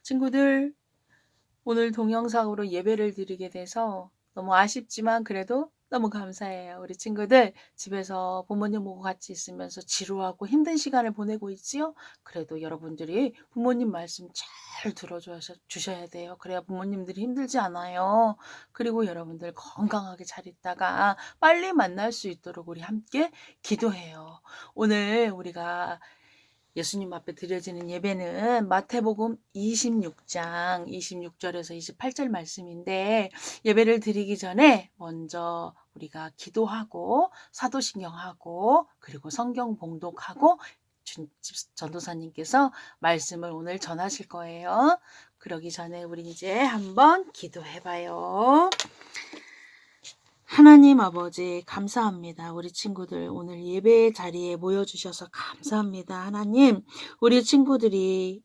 친구들, 오늘 동영상으로 예배를 드리게 돼서 너무 아쉽지만 그래도 너무 감사해요. 우리 친구들 집에서 부모님 보고 같이 있으면서 지루하고 힘든 시간을 보내고 있지요? 그래도 여러분들이 부모님 말씀 잘 주셔야 돼요. 그래야 부모님들이 힘들지 않아요. 그리고 여러분들 건강하게 잘 있다가 빨리 만날 수 있도록 우리 함께 기도해요. 오늘 우리가 예수님 앞에 드려지는 예배는 마태복음 26장 26절에서 28절 말씀인데, 예배를 드리기 전에 먼저 우리가 기도하고 사도신경하고 그리고 성경 봉독하고 전도사님께서 말씀을 오늘 전하실 거예요. 그러기 전에 우리 이제 한번 기도해봐요. 하나님 아버지 감사합니다. 우리 친구들 오늘 예배 자리에 모여주셔서 감사합니다. 하나님, 우리 친구들이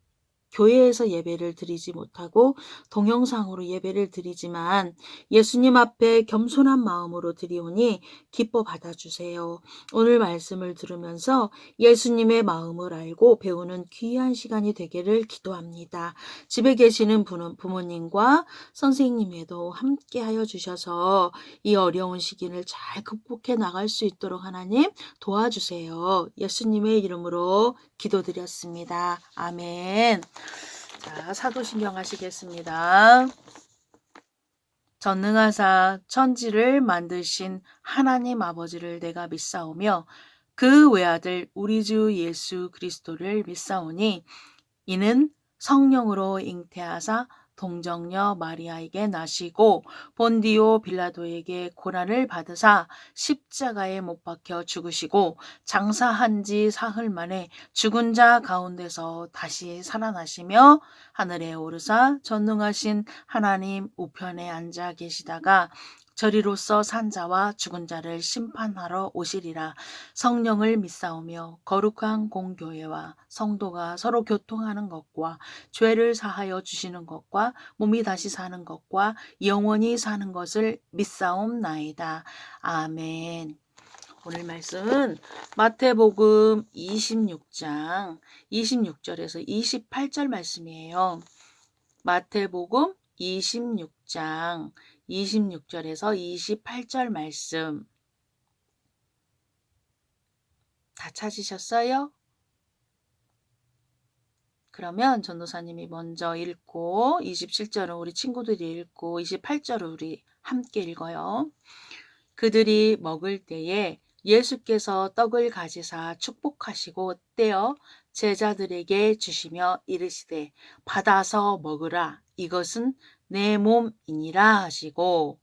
교회에서 예배를 드리지 못하고 동영상으로 예배를 드리지만 예수님 앞에 겸손한 마음으로 드리오니 기뻐 받아주세요. 오늘 말씀을 들으면서 예수님의 마음을 알고 배우는 귀한 시간이 되기를 기도합니다. 집에 계시는 부모님과 선생님에도 함께 하여 주셔서 이 어려운 시기를 잘 극복해 나갈 수 있도록 하나님 도와주세요. 예수님의 이름으로 기도드렸습니다. 아멘. 자, 사도신경 하시겠습니다. 전능하사 천지를 만드신 하나님 아버지를 내가 믿사오며 그 외아들 우리 주 예수 그리스도를 믿사오니 이는 성령으로 잉태하사 동정녀 마리아에게 나시고 본디오 빌라도에게 고난을 받으사 십자가에 못 박혀 죽으시고 장사한 지 사흘 만에 죽은 자 가운데서 다시 살아나시며 하늘에 오르사 전능하신 하나님 우편에 앉아 계시다가 저리로서 산 자와 죽은 자를 심판하러 오시리라. 성령을 믿사오며 거룩한 공교회와 성도가 서로 교통하는 것과 죄를 사하여 주시는 것과 몸이 다시 사는 것과 영원히 사는 것을 믿사옵나이다. 아멘. 오늘 말씀은 마태복음 26장 26절에서 28절 말씀이에요. 마태복음 26장 26절에서 28절 말씀 다 찾으셨어요? 그러면 전도사님이 먼저 읽고 27절은 우리 친구들이 읽고 28절을 우리 함께 읽어요. 그들이 먹을 때에 예수께서 떡을 가지사 축복하시고 떼어 제자들에게 주시며 이르시되 받아서 먹으라. 이것은 내 몸이니라 하시고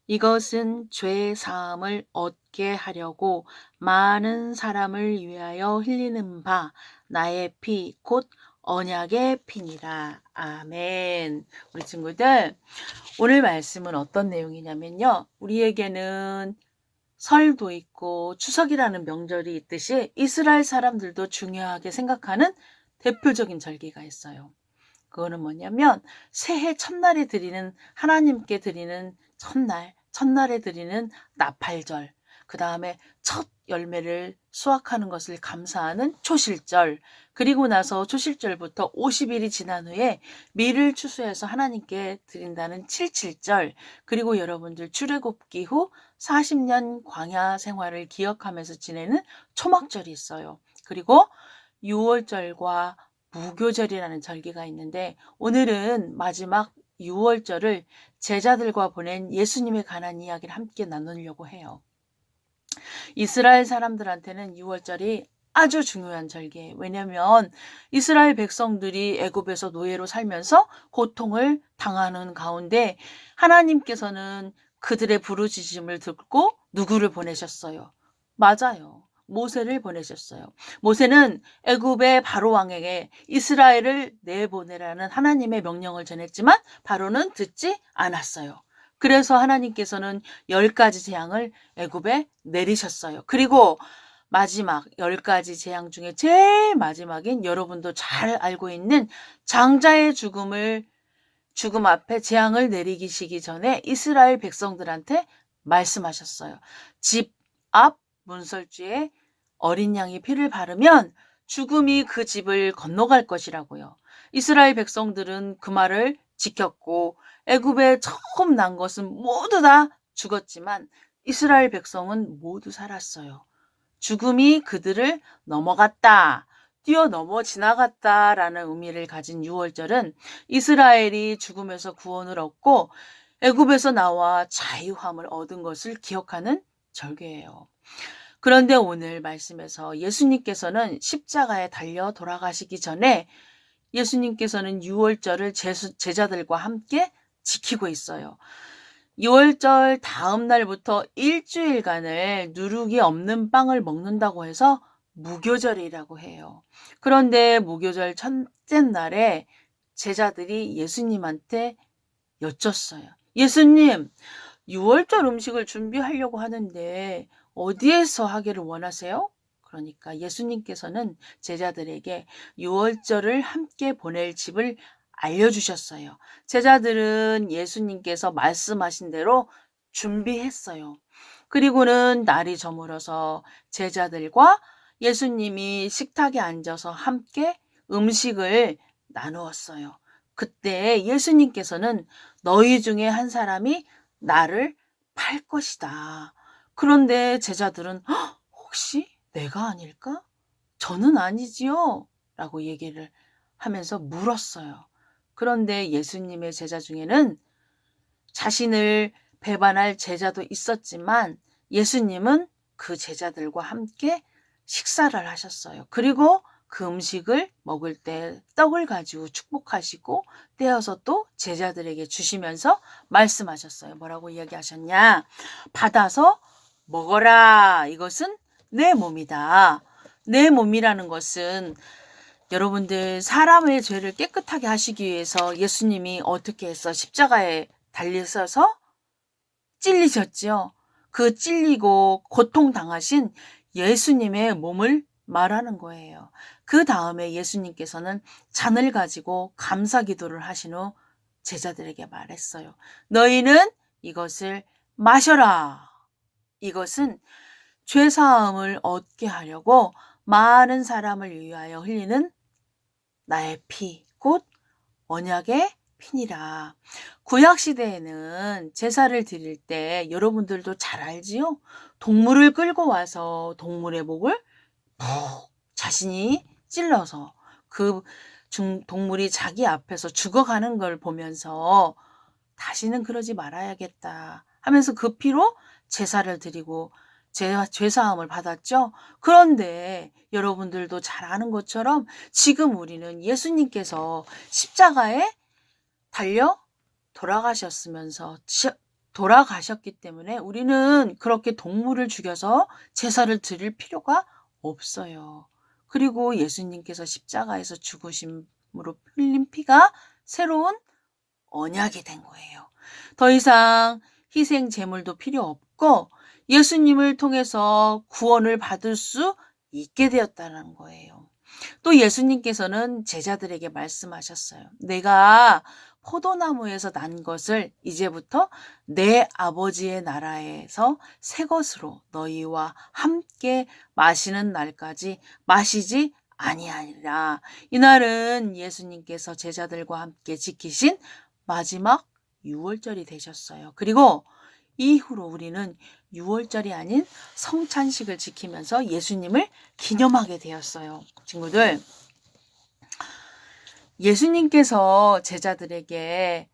이것은 죄 사함을 얻게 하려고 많은 사람을 위하여 흘리는 바 나의 피 곧 언약의 피니라. 아멘. 우리 친구들, 오늘 말씀은 어떤 내용이냐면요. 우리에게는 설도 있고 추석이라는 명절이 있듯이 이스라엘 사람들도 중요하게 생각하는 대표적인 절기가 있어요. 그거는 뭐냐면 새해 첫날에 드리는, 하나님께 드리는 첫날에 드리는 나팔절, 그 다음에 첫 열매를 수확하는 것을 감사하는 초실절, 그리고 나서 초실절부터 50일이 지난 후에 밀을 추수해서 하나님께 드린다는 칠칠절, 그리고 여러분들 출애굽기 후 40년 광야 생활을 기억하면서 지내는 초막절이 있어요. 그리고 6월절과 무교절이라는 절기가 있는데, 오늘은 마지막 6월절을 제자들과 보낸 예수님에 관한 이야기를 함께 나누려고 해요. 이스라엘 사람들한테는 6월절이 아주 중요한 절기예요. 왜냐하면 이스라엘 백성들이 애굽에서 노예로 살면서 고통을 당하는 가운데 하나님께서는 그들의 부르짖음을 듣고 누구를 보내셨어요? 맞아요. 모세를 보내셨어요. 모세는 애굽의 바로 왕에게 이스라엘을 내보내라는 하나님의 명령을 전했지만 바로는 듣지 않았어요. 그래서 하나님께서는 10가지 재앙을 애굽에 내리셨어요. 그리고 마지막 10가지 재앙 중에 제일 마지막인 여러분도 잘 알고 있는 장자의 죽음 앞에 재앙을 내리시기 전에 이스라엘 백성들한테 말씀하셨어요. 집 앞 문설주에 어린 양의 피를 바르면 죽음이 그 집을 건너갈 것이라고요. 이스라엘 백성들은 그 말을 지켰고 애굽에 처음 난 것은 모두 다 죽었지만 이스라엘 백성은 모두 살았어요. 죽음이 그들을 넘어갔다, 뛰어넘어 지나갔다라는 의미를 가진 유월절은 이스라엘이 죽음에서 구원을 얻고 애굽에서 나와 자유함을 얻은 것을 기억하는 절기예요. 그런데 오늘 말씀에서 예수님께서는 십자가에 달려 돌아가시기 전에 예수님께서는 유월절을 제자들과 함께 지키고 있어요. 유월절 다음 날부터 일주일간을 누룩이 없는 빵을 먹는다고 해서 무교절이라고 해요. 그런데 무교절 첫째 날에 제자들이 예수님한테 여쭸어요. 예수님, 유월절 음식을 준비하려고 하는데 어디에서 하기를 원하세요? 그러니까 예수님께서는 제자들에게 유월절을 함께 보낼 집을 알려주셨어요. 제자들은 예수님께서 말씀하신 대로 준비했어요. 그리고는 날이 저물어서 제자들과 예수님이 식탁에 앉아서 함께 음식을 나누었어요. 그때 예수님께서는 너희 중에 한 사람이 나를 팔 것이다. 그런데 제자들은 혹시 내가 아닐까? 저는 아니지요. 라고 얘기를 하면서 물었어요. 그런데 예수님의 제자 중에는 자신을 배반할 제자도 있었지만 예수님은 그 제자들과 함께 식사를 하셨어요. 그리고 그 음식을 먹을 때 떡을 가지고 축복하시고 떼어서 또 제자들에게 주시면서 말씀하셨어요. 뭐라고 이야기하셨냐? 받아서 먹어라. 이것은 내 몸이다. 내 몸이라는 것은 여러분들 사람의 죄를 깨끗하게 하시기 위해서 예수님이 어떻게 해서 십자가에 달리셔서 찔리셨지요. 그 찔리고 고통당하신 예수님의 몸을 말하는 거예요. 그 다음에 예수님께서는 잔을 가지고 감사 기도를 하신 후 제자들에게 말했어요. 너희는 이것을 마셔라. 이것은 죄사함을 얻게 하려고 많은 사람을 위하여 흘리는 나의 피, 곧 언약의 피니라. 구약시대에는 제사를 드릴 때 여러분들도 잘 알지요? 동물을 끌고 와서 동물의 목을 푹 자신이 찔러서 그 동물이 자기 앞에서 죽어가는 걸 보면서 다시는 그러지 말아야겠다 하면서 그 피로 제사를 드리고 죄사함을 받았죠. 그런데 여러분들도 잘 아는 것처럼 지금 우리는 예수님께서 십자가에 달려 돌아가셨기 때문에 우리는 그렇게 동물을 죽여서 제사를 드릴 필요가 없어요. 그리고 예수님께서 십자가에서 죽으심으로 흘린 피가 새로운 언약이 된 거예요. 더 이상 희생 제물도 필요 없고 예수님을 통해서 구원을 받을 수 있게 되었다는 거예요. 또 예수님께서는 제자들에게 말씀하셨어요. 내가 포도나무에서 난 것을 이제부터 내 아버지의 나라에서 새 것으로 너희와 함께 마시는 날까지 마시지 아니하리라. 이날은 예수님께서 제자들과 함께 지키신 마지막 유월절이 되셨어요. 그리고 이후로 우리는 유월절이 아닌 성찬식을 지키면서 예수님을 기념하게 되었어요. 친구들, 예수님께서 제자들에게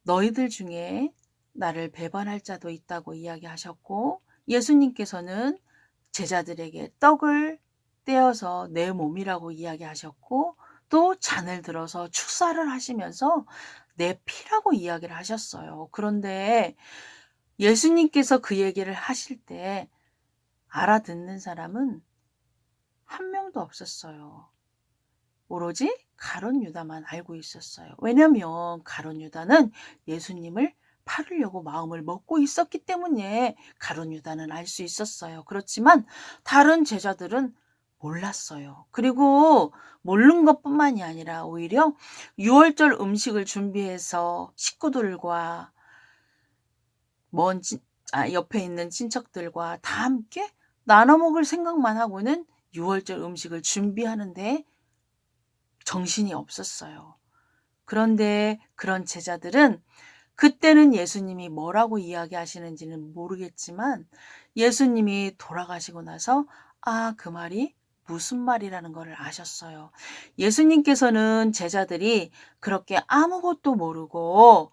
너희들 중에 나를 배반할 자도 있다고 이야기하셨고 예수님께서는 제자들에게 떡을 떼어서 내 몸이라고 이야기하셨고 또 잔을 들어서 축사를 하시면서 내 피라고 이야기를 하셨어요. 그런데 예수님께서 그 얘기를 하실 때 알아듣는 사람은 한 명도 없었어요. 오로지 가룟 유다만 알고 있었어요. 왜냐하면 가룟 유다는 예수님을 팔으려고 마음을 먹고 있었기 때문에 가룟 유다는 알 수 있었어요. 그렇지만 다른 제자들은 몰랐어요. 그리고 모르는 것뿐만이 아니라 오히려 유월절 음식을 준비해서 식구들과 먼 옆에 있는 친척들과 다 함께 나눠 먹을 생각만 하고는 유월절 음식을 준비하는데 정신이 없었어요. 그런데 그런 제자들은 그때는 예수님이 뭐라고 이야기하시는지는 모르겠지만 예수님이 돌아가시고 나서 그 말이 무슨 말이라는 것을 아셨어요. 예수님께서는 제자들이 그렇게 아무것도 모르고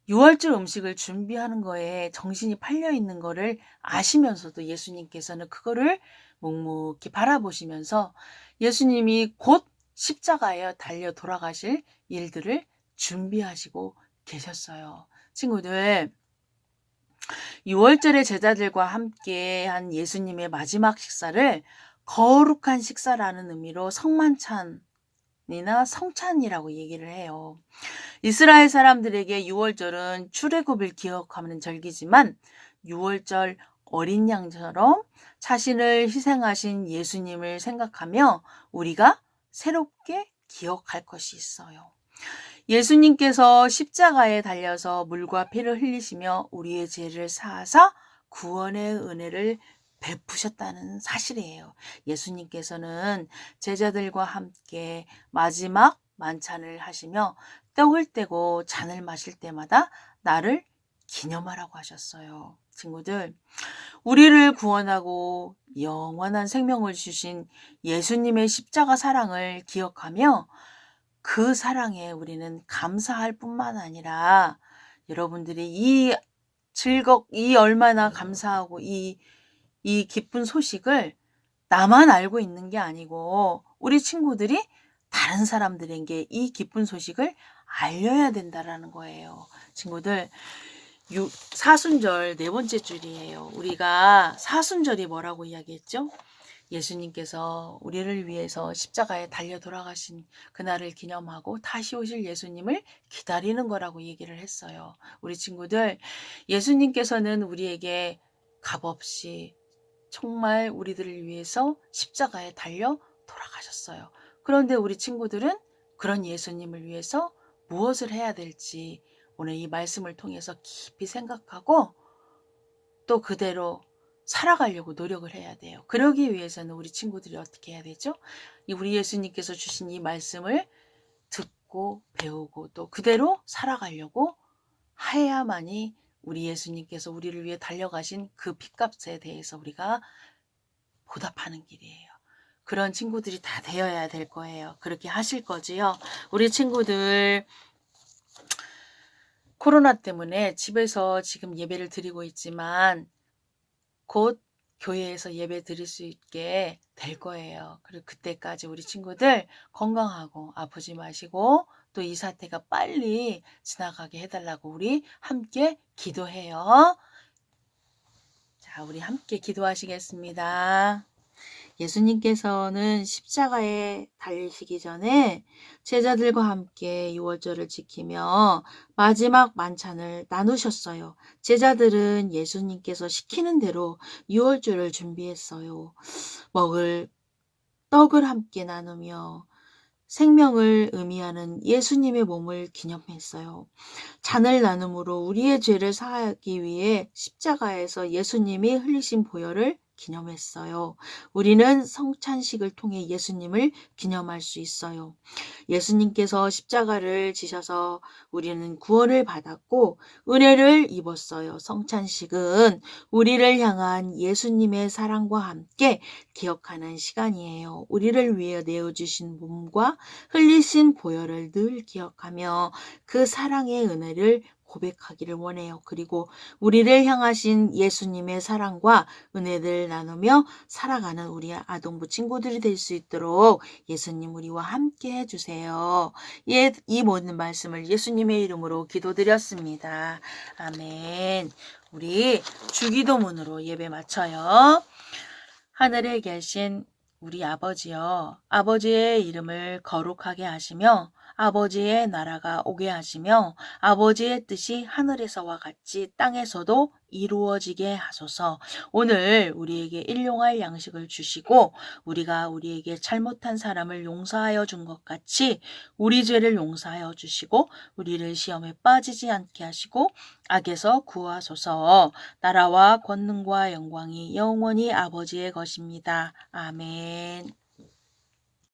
유월절 음식을 준비하는 거에 정신이 팔려 있는 거를 아시면서도 예수님께서는 그거를 묵묵히 바라보시면서 예수님이 곧 십자가에 달려 돌아가실 일들을 준비하시고 계셨어요. 친구들, 유월절에 제자들과 함께 한 예수님의 마지막 식사를 거룩한 식사라는 의미로 성만찬이나 성찬이라고 얘기를 해요. 이스라엘 사람들에게 유월절은 출애굽을 기억하는 절기지만 유월절 어린 양처럼 자신을 희생하신 예수님을 생각하며 우리가 새롭게 기억할 것이 있어요. 예수님께서 십자가에 달려서 물과 피를 흘리시며 우리의 죄를 사하사 구원의 은혜를 베푸셨다는 사실이에요. 예수님께서는 제자들과 함께 마지막 만찬을 하시며 떡을 떼고 잔을 마실 때마다 나를 기념하라고 하셨어요. 친구들, 우리를 구원하고 영원한 생명을 주신 예수님의 십자가 사랑을 기억하며 그 사랑에 우리는 감사할 뿐만 아니라 여러분들이 이 얼마나 감사하고 이 기쁜 소식을 나만 알고 있는 게 아니고 우리 친구들이 다른 사람들에게 이 기쁜 소식을 알려야 된다라는 거예요. 친구들, 사순절 네 번째 줄이에요. 우리가 사순절이 뭐라고 이야기했죠? 예수님께서 우리를 위해서 십자가에 달려 돌아가신 그날을 기념하고 다시 오실 예수님을 기다리는 거라고 얘기를 했어요. 우리 친구들, 예수님께서는 우리에게 값없이 정말 우리들을 위해서 십자가에 달려 돌아가셨어요. 그런데 우리 친구들은 그런 예수님을 위해서 무엇을 해야 될지 오늘 이 말씀을 통해서 깊이 생각하고 또 그대로 살아가려고 노력을 해야 돼요. 그러기 위해서는 우리 친구들이 어떻게 해야 되죠? 우리 예수님께서 주신 이 말씀을 듣고 배우고 또 그대로 살아가려고 해야만이 우리 예수님께서 우리를 위해 달려가신 그 핏값에 대해서 우리가 보답하는 길이에요. 그런 친구들이 다 되어야 될 거예요. 그렇게 하실 거지요. 우리 친구들 코로나 때문에 집에서 지금 예배를 드리고 있지만 곧 교회에서 예배 드릴 수 있게 될 거예요. 그리고 그때까지 우리 친구들 건강하고 아프지 마시고 또 이 사태가 빨리 지나가게 해달라고 우리 함께 기도해요. 자, 우리 함께 기도하시겠습니다. 예수님께서는 십자가에 달리시기 전에 제자들과 함께 유월절을 지키며 마지막 만찬을 나누셨어요. 제자들은 예수님께서 시키는 대로 유월절을 준비했어요. 먹을 떡을 함께 나누며 생명을 의미하는 예수님의 몸을 기념했어요. 잔을 나눔으로 우리의 죄를 사하기 위해 십자가에서 예수님이 흘리신 보혈을 기념했어요. 우리는 성찬식을 통해 예수님을 기념할 수 있어요. 예수님께서 십자가를 지셔서 우리는 구원을 받았고 은혜를 입었어요. 성찬식은 우리를 향한 예수님의 사랑과 함께 기억하는 시간이에요. 우리를 위해 내어주신 몸과 흘리신 보혈을 늘 기억하며 그 사랑의 은혜를 고백하기를 원해요. 그리고 우리를 향하신 예수님의 사랑과 은혜를 나누며 살아가는 우리 아동부 친구들이 될 수 있도록 예수님 우리와 함께 해주세요. 이 모든 말씀을 예수님의 이름으로 기도드렸습니다. 아멘. 우리 주기도문으로 예배 마쳐요. 하늘에 계신 우리 아버지여, 아버지의 이름을 거룩하게 하시며 아버지의 나라가 오게 하시며 아버지의 뜻이 하늘에서와 같이 땅에서도 이루어지게 하소서. 오늘 우리에게 일용할 양식을 주시고 우리가 우리에게 잘못한 사람을 용서하여 준 것 같이 우리 죄를 용서하여 주시고 우리를 시험에 빠지지 않게 하시고 악에서 구하소서. 나라와 권능과 영광이 영원히 아버지의 것입니다. 아멘.